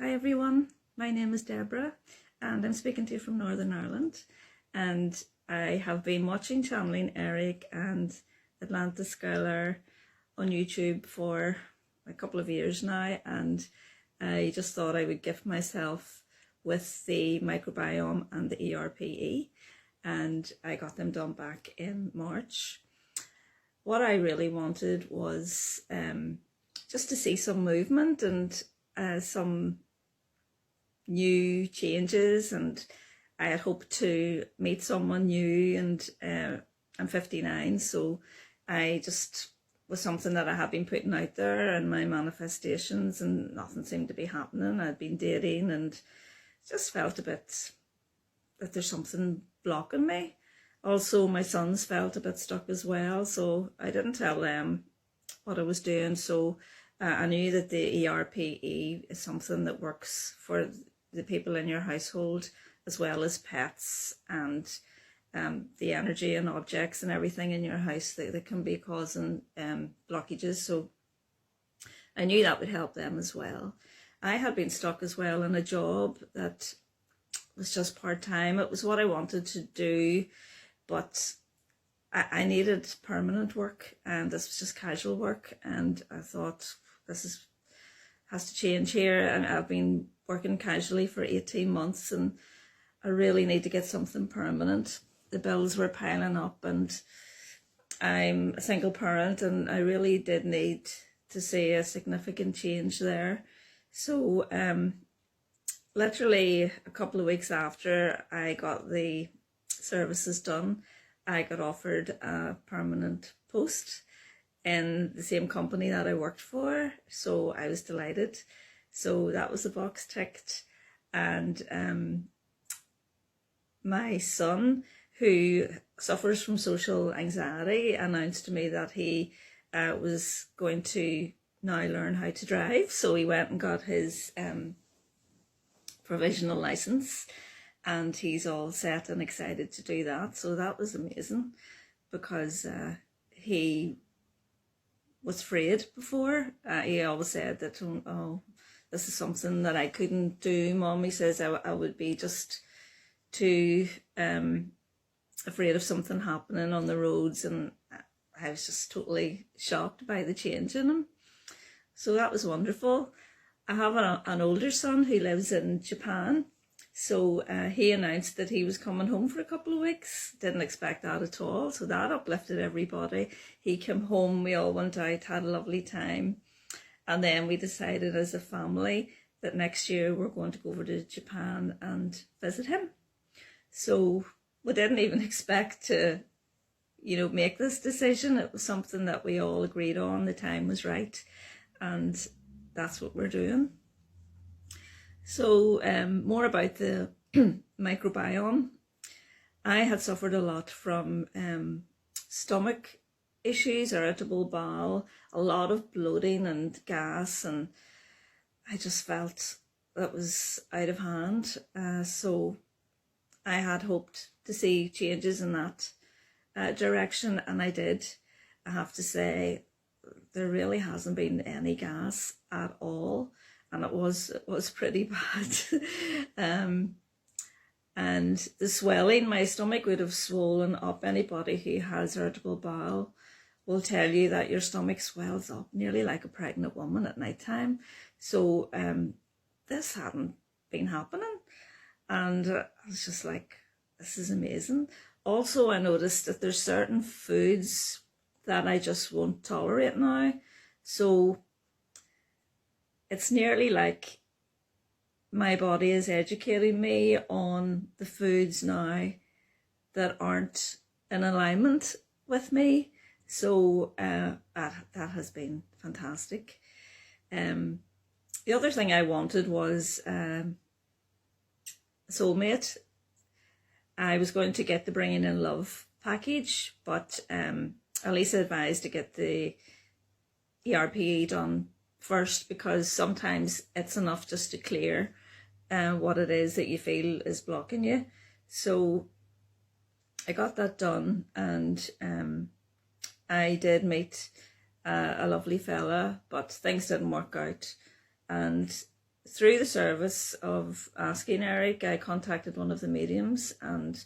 Hi everyone, my name is Deborah and I'm speaking to you from Northern Ireland, and I have been watching Channeling Eric and Atlantis Skylar on YouTube for a couple of years now, and I just thought I would gift myself with the microbiome and the ERPE, and I got them done back in March. What I really wanted was just to see some movement and some new changes, and I had hoped to meet someone new, and I'm 59, so I just was something that I had been putting out there in my manifestations, and nothing seemed to be happening. I'd been dating and just felt a bit that there's something blocking me. Also, my sons felt a bit stuck as well, so I didn't tell them what I was doing. So I knew that the ERPE is something that works for the people in your household as well as pets, and the energy and objects and everything in your house that can be causing blockages. So I knew that would help them as well. I had been stuck as well in a job that was just part-time. It was what I wanted to do, but I needed permanent work, and this was just casual work, and I thought has to change here. And I've been working casually for 18 months and I really need to get something permanent. The bills were piling up, and I'm a single parent, and I really did need to see a significant change there. So literally a couple of weeks after I got the services done, I got offered a permanent post in the same company that I worked for, so I was delighted. So that was the box ticked, and my son, who suffers from social anxiety, announced to me that he was going to now learn how to drive. So he went and got his provisional license, and he's all set and excited to do that. So that was amazing, because he was afraid before. He always said that, oh, this is something that I couldn't do, Mom. He says I would be just too afraid of something happening on the roads, and I was just totally shocked by the change in him. So that was wonderful. I have an older son who lives in Japan, so he announced that he was coming home for a couple of weeks. Didn't expect that at all, so that uplifted everybody. He came home, we all went out, had a lovely time, and then we decided as a family that next year we're going to go over to Japan and visit him. So we didn't even expect to, make this decision. It was something that we all agreed on. The time was right, and that's what we're doing. So more about the microbiome. I had suffered a lot from stomach issues, irritable bowel, a lot of bloating and gas, and I just felt that was out of hand. So I had hoped to see changes in that direction, and I did. I have to say, there really hasn't been any gas at all, and it was pretty bad. And the swelling, my stomach would have swollen up. Anybody who has irritable bowel will tell you that your stomach swells up nearly like a pregnant woman at night time. So this hadn't been happening, and I was just like, this is amazing. Also, I noticed that there's certain foods that I just won't tolerate now. So it's nearly like my body is educating me on the foods now that aren't in alignment with me. So that has been fantastic. The other thing I wanted was a soulmate. I was going to get the Bringing in Love package, but Elisa advised to get the ERPE done first, because sometimes it's enough just to clear what it is that you feel is blocking you. So I got that done, and I did meet a lovely fella, but things didn't work out, and through the service of asking Eric, I contacted one of the mediums and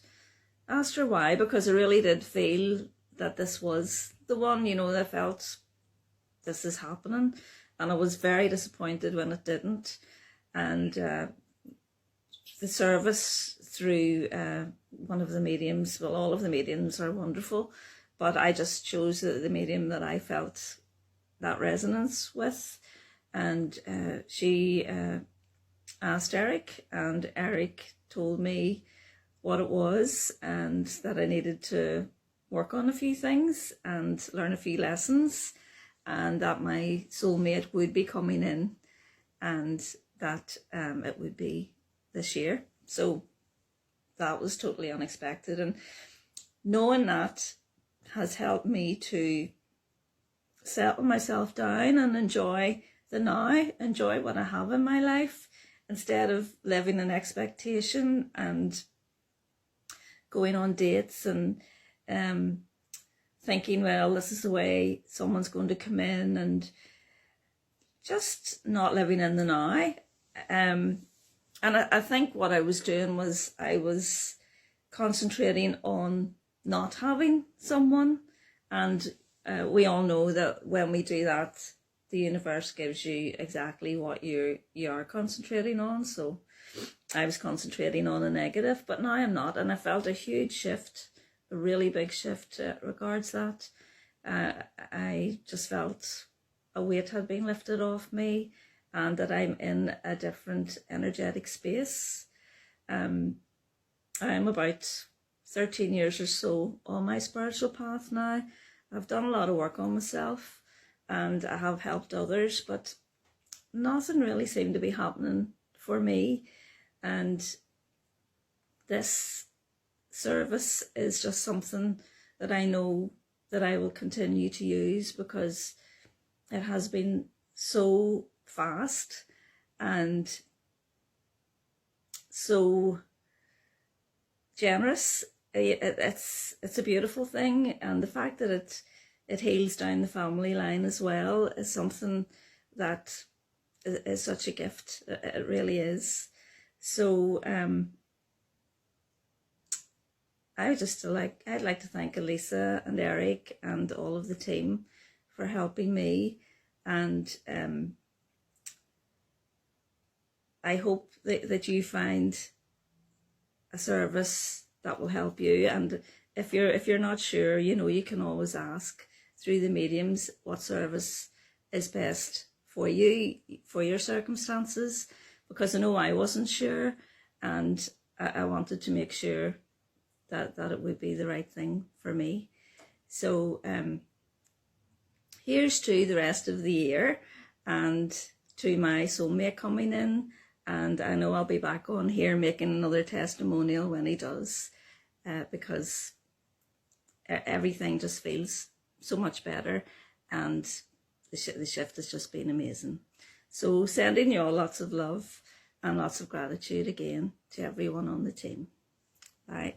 asked her why, because I really did feel that this was the one, I felt this is happening, and I was very disappointed when it didn't. And the service through one of the mediums, well, all of the mediums are wonderful, but I just chose the medium that I felt that resonance with. And she asked Eric, and Eric told me what it was, and that I needed to work on a few things and learn a few lessons, and that my soulmate would be coming in, and that it would be this year. So that was totally unexpected, and knowing that has helped me to settle myself down and enjoy the now, enjoy what I have in my life, instead of living in expectation and going on dates and thinking, well, this is the way someone's going to come in, and just not living in the now. And I think what I was doing was I was concentrating on not having someone, and we all know that when we do that, the universe gives you exactly what you are concentrating on. So I was concentrating on the negative, but now I'm not, and I felt a huge shift, a really big shift regards that. I just felt a weight had been lifted off me, and that I'm in a different energetic space. I'm about 13 years or so on my spiritual path now. I've done a lot of work on myself, and I have helped others, but nothing really seemed to be happening for me. And this service is just something that I know that I will continue to use, because it has been so fast and so generous. It's a beautiful thing, and the fact that it heals down the family line as well is something that is such a gift. It really is. So I'd like to thank Elisa and Eric and all of the team for helping me, and I hope that you find a service that will help you. And if you're not sure, you can always ask through the mediums what service is best for you, for your circumstances, because I know I wasn't sure, and I wanted to make sure that it would be the right thing for me. So here's to the rest of the year, and to my soulmate coming in, and I know I'll be back on here making another testimonial when he does, because everything just feels so much better, and the shift has just been amazing. So sending you all lots of love and lots of gratitude again to everyone on the team. Bye.